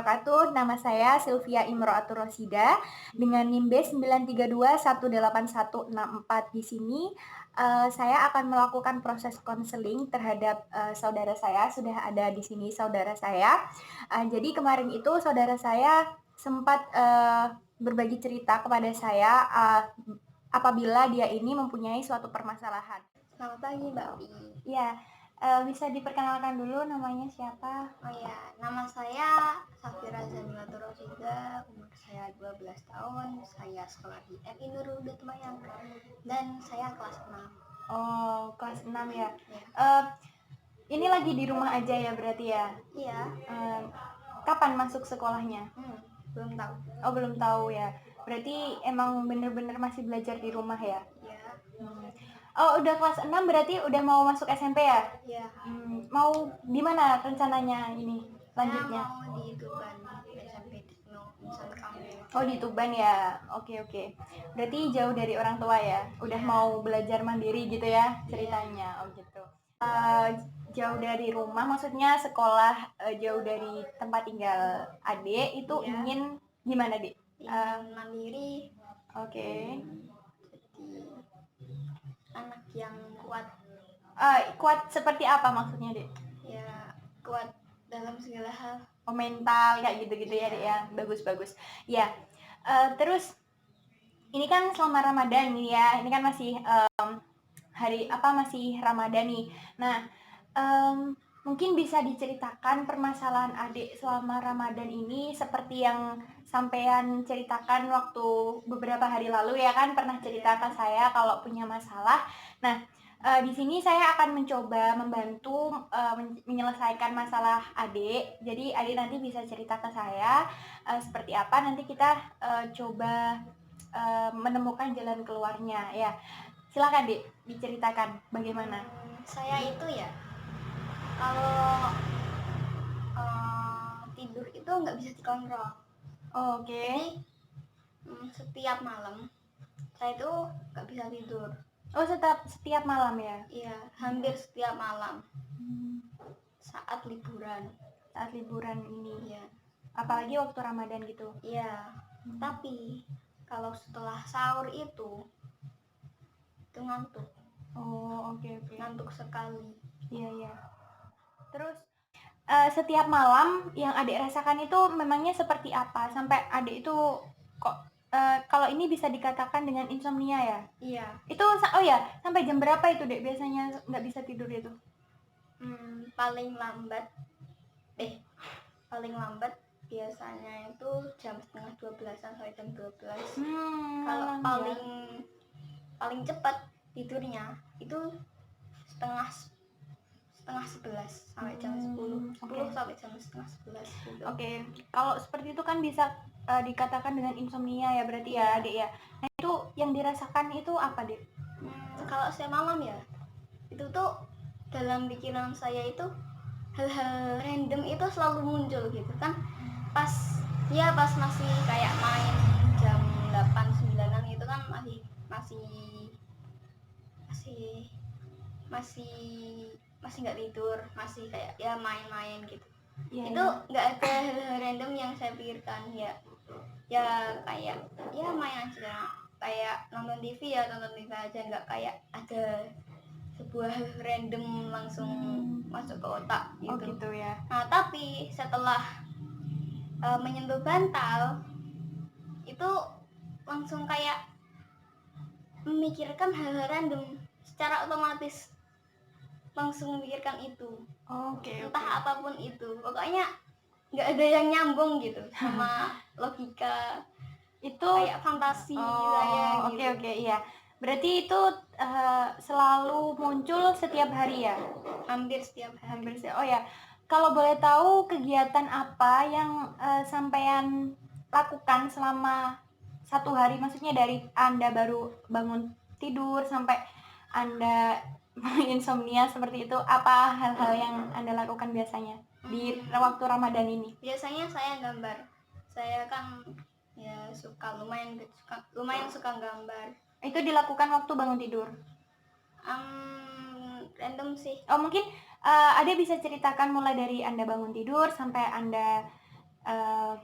wabarakatuh. Nama saya Sylvia Imro'atur Rosyida dengan NIM B932181164. Di sini saya akan melakukan proses konseling terhadap saudara saya. Sudah ada di sini saudara saya. Jadi kemarin itu saudara saya sempat berbagi cerita kepada saya apabila dia ini mempunyai suatu permasalahan. Selamat pagi, Mbak Pi. Ya, bisa diperkenalkan dulu namanya siapa? Oh ya, nama saya Safira Zanilatur Rosyida, umur saya 12 tahun, saya sekolah di MI Nurul Mayang, dan saya kelas 6. Oh, kelas 6 ya. Ya. Ini lagi di rumah aja ya berarti ya? Iya. Kapan masuk sekolahnya? Belum tahu. Oh, belum tahu ya. Berarti emang bener-bener masih belajar di rumah ya? Iya. Oh, udah kelas 6 berarti udah mau masuk SMP ya? Iya. Mau di mana rencananya ini lanjutnya? Saya mau di Tuban, SMP Nusan Kamil. Oh, di Tuban ya. Oke. Berarti jauh dari orang tua ya? Udah mau belajar mandiri gitu ya ceritanya. Oh gitu. Jauh dari rumah maksudnya sekolah jauh dari tempat tinggal adik itu ingin gimana, Dik? Mandiri. Oke. Jadi anak yang kuat. Kuat seperti apa maksudnya, Dik? Ya, kuat dalam segala hal. Oh, mental kayak gitu-gitu ya, Dik ya. Bagus. Ya. Terus ini kan selama Ramadan nih ya. Ini kan masih masih Ramadan nih. Nah, mungkin bisa diceritakan permasalahan adik selama Ramadan ini seperti yang sampean ceritakan waktu beberapa hari lalu ya kan pernah cerita ke saya kalau punya masalah. Nah, di sini saya akan mencoba membantu menyelesaikan masalah adik. Jadi adik nanti bisa cerita ke saya seperti apa. Nanti kita coba menemukan jalan keluarnya ya. Silakan, Dik, diceritakan bagaimana. Saya itu ya, kalau tidur itu nggak bisa dikontrol. Oh, oke. Jadi setiap malam saya itu nggak bisa tidur. Oh, setiap malam ya? Iya, hampir setiap malam. Saat liburan. Saat liburan ini. Iya. Apalagi waktu Ramadan gitu. Iya. Tapi kalau setelah sahur itu ngantuk. Oh, oke. Ngantuk sekali. Iya. Terus setiap malam yang adik rasakan itu memangnya seperti apa? Sampai adik itu kok kalau ini bisa dikatakan dengan insomnia ya? Iya. Itu sampai jam berapa itu, Dek, biasanya nggak bisa tidur itu? Paling lambat biasanya itu jam setengah 12-an sampai jam 12. Kalau paling cepat tidurnya itu setengah 11 sampai jam 10 sampai jam setengah 11 gitu. Oke. Kalau seperti itu kan bisa dikatakan dengan insomnia ya berarti ya, Dek ya. Nah, itu yang dirasakan itu apa, Dek? Kalau setiap malam ya, itu tuh dalam pikiran saya itu hal-hal random itu selalu muncul gitu kan. Pas masih kayak main jam 8-9an itu kan masih nggak tidur, masih kayak ya main-main gitu. Itu nggak ada hal-hal random yang saya pikirkan ya kayak ya main aja, kayak nonton TV aja, nggak kayak ada sebuah hal random langsung masuk ke otak gitu. Oh gitu ya. Nah, tapi setelah menyentuh bantal itu langsung kayak memikirkan hal-hal random secara otomatis, langsung memikirkan itu. Entah apapun itu, pokoknya nggak ada yang nyambung gitu sama logika itu, kayak fantasi saya gitu. Oke, iya. Berarti itu selalu muncul setiap hari ya? Hampir setiap hari. Oh ya, kalau boleh tahu kegiatan apa yang sampean lakukan selama satu hari, maksudnya dari Anda baru bangun tidur sampai Anda insomnia seperti itu, apa hal-hal yang Anda lakukan biasanya di waktu Ramadan ini? Biasanya saya gambar. Saya kan ya lumayan suka gambar. Itu dilakukan waktu bangun tidur? Random sih. Oh, mungkin Ade bisa ceritakan mulai dari Anda bangun tidur sampai Anda uh,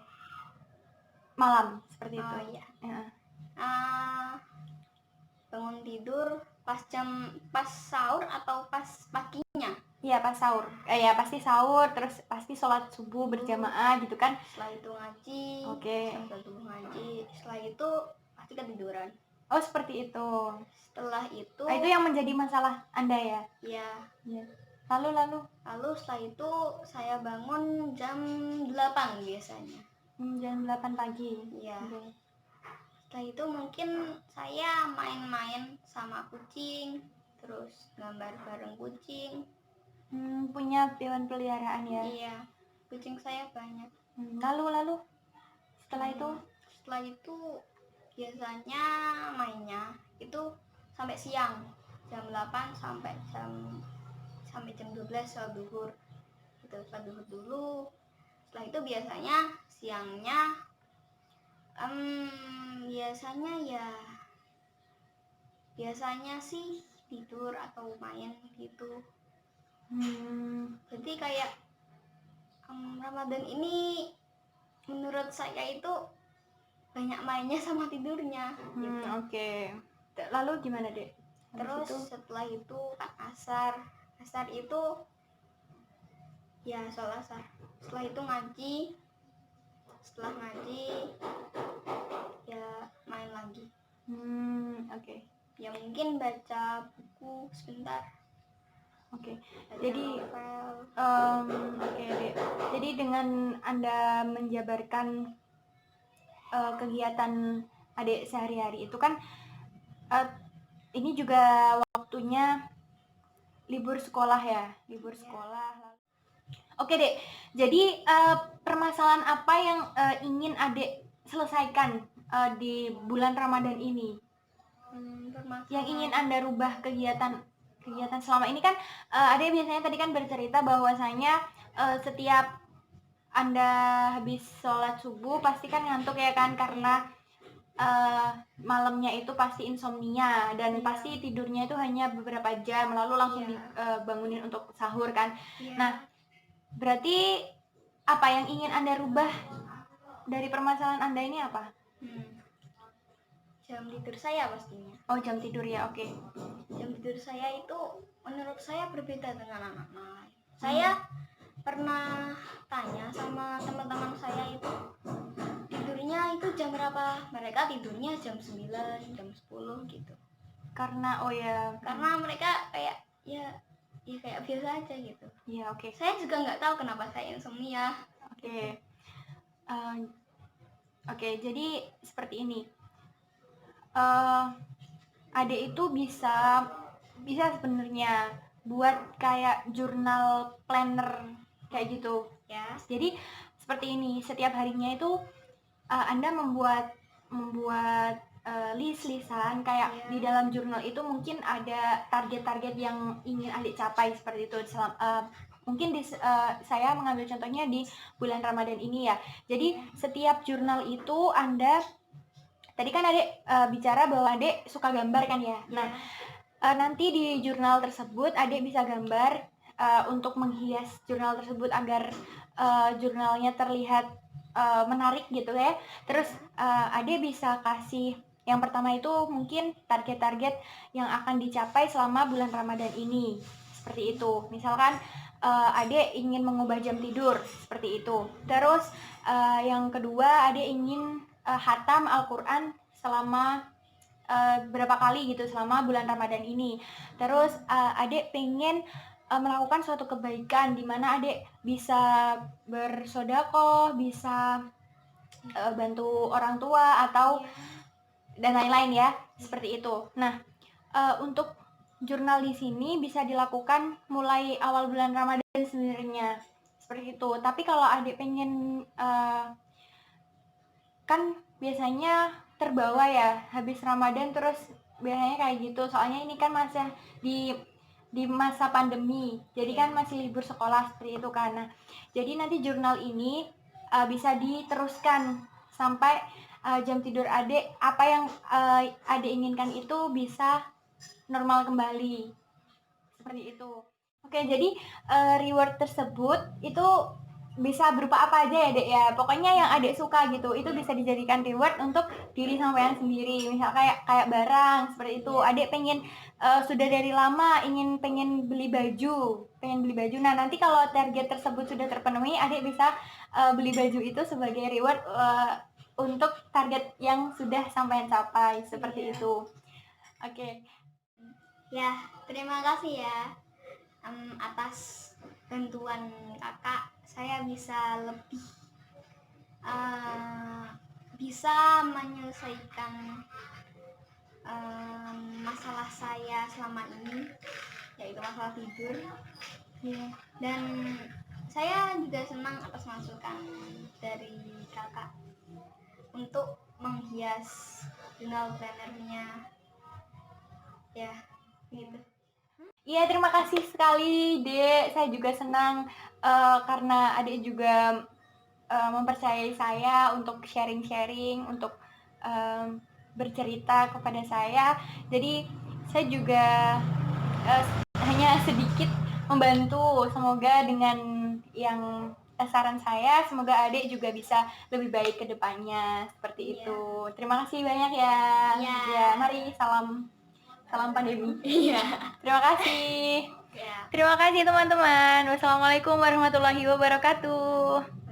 malam seperti itu. Oh iya. Ya. Bangun tidur pas sahur atau pas paginya? Iya pas sahur. Ya pasti sahur, terus pasti sholat subuh berjamaah gitu kan. Setelah itu ngaji. Oke. Setelah itu ngaji. Setelah itu pasti ketiduran. Oh seperti itu. Setelah itu. Itu yang menjadi masalah Anda ya? Iya. Ya. Lalu setelah itu saya bangun jam 8 biasanya. Jam 8 pagi. Iya. Okay. Setelah itu mungkin saya main-main sama kucing, terus gambar bareng kucing. Punya hewan peliharaan ya? Iya, kucing saya banyak. Lalu setelah itu? Setelah itu biasanya mainnya itu sampai siang, jam 8 sampai jam 12 sholat duhur. Itu sholat duhur dulu. Setelah itu biasanya siangnya biasanya sih tidur atau main gitu. Jadi kayak Ramadan ini menurut saya itu banyak mainnya sama tidurnya gitu. Oke. Lalu gimana Dek? Terus setelah itu kan asar itu ya sholat asar. Setelah itu ngaji. Setelah ngaji ya main lagi. Oke. Ya mungkin baca buku sebentar. Oke. Jadi Dek. Jadi dengan Anda menjabarkan kegiatan adik sehari-hari itu kan ini juga waktunya libur sekolah ya, sekolah. Oke Dek, jadi permasalahan apa yang ingin adik selesaikan di bulan Ramadan ini? Yang ingin Anda rubah kegiatan selama ini kan adik biasanya tadi kan bercerita bahwasanya setiap Anda habis sholat subuh pasti kan ngantuk ya kan, karena malamnya itu pasti insomnia dan pasti tidurnya itu hanya beberapa jam lalu langsung dibangunin untuk sahur kan. Nah, berarti apa yang ingin Anda rubah dari permasalahan Anda ini apa? Jam tidur saya pastinya. Oh, jam tidur ya, oke. Jam tidur saya itu menurut saya berbeda dengan anak lain. Saya pernah tanya sama teman-teman saya itu tidurnya itu jam berapa? Mereka tidurnya jam 9, jam 10 gitu. Karena karena mereka kayak ya kayak biasa aja gitu. Iya, oke. Saya juga nggak tahu kenapa saya insomnia. Oke. Oke, jadi seperti ini. Adik itu bisa sebenarnya buat kayak jurnal planner kayak gitu ya. Jadi seperti ini, setiap harinya itu Anda membuat list-listan kayak di dalam jurnal itu mungkin ada target-target yang ingin adik capai seperti itu. Mungkin saya mengambil contohnya di bulan Ramadan ini ya. Jadi setiap jurnal itu Anda tadi kan adik bicara bahwa adik suka gambar kan ya. Nah, nanti di jurnal tersebut adik bisa gambar untuk menghias jurnal tersebut agar jurnalnya terlihat menarik gitu ya. Terus adik bisa kasih yang pertama itu mungkin target-target yang akan dicapai selama bulan Ramadan ini. Seperti itu. Misalkan adik ingin mengubah jam tidur seperti itu. Terus yang kedua adik ingin khatam Al-Quran selama berapa kali gitu selama bulan Ramadan ini. Terus adik pengen melakukan suatu kebaikan di mana adik bisa bersedekah, bisa bantu orang tua atau dan lain-lain ya, seperti itu. Nah, untuk jurnal di sini bisa dilakukan mulai awal bulan Ramadan sebenarnya seperti itu. Tapi kalau adik pengen kan biasanya terbawa ya habis Ramadan terus biasanya kayak gitu, soalnya ini kan masih di masa pandemi, jadi kan masih libur sekolah seperti itu kan. Nah, jadi nanti jurnal ini bisa diteruskan sampai jam tidur adik, apa yang adik inginkan itu bisa normal kembali seperti itu. Oke, jadi reward tersebut itu bisa berupa apa aja ya Dek ya, pokoknya yang Adek suka gitu, itu bisa dijadikan reward untuk diri sampean sendiri. Misal kayak kayak barang seperti itu, Adek pengen sudah dari lama pengen beli baju, nah nanti kalau target tersebut sudah terpenuhi, Adek bisa beli baju itu sebagai reward untuk target yang sudah sampean capai, seperti itu. Oke. Ya, terima kasih ya atas bantuan kakak. Saya bisa lebih bisa menyelesaikan masalah saya selama ini, yaitu masalah tidur. Dan saya juga senang atas masukan dari kakak untuk menghias journal planner-nya. Ya, gitu. Iya, terima kasih sekali, Dek. Saya juga senang karena Adik juga mempercayai saya untuk sharing-sharing, untuk bercerita kepada saya. Jadi, saya juga hanya sedikit membantu. Semoga dengan yang saran saya, semoga Adik juga bisa lebih baik ke depannya. Seperti itu. Terima kasih banyak ya. Ya, mari salam pandemi. Terima kasih. Terima kasih teman-teman. Wassalamualaikum warahmatullahi wabarakatuh.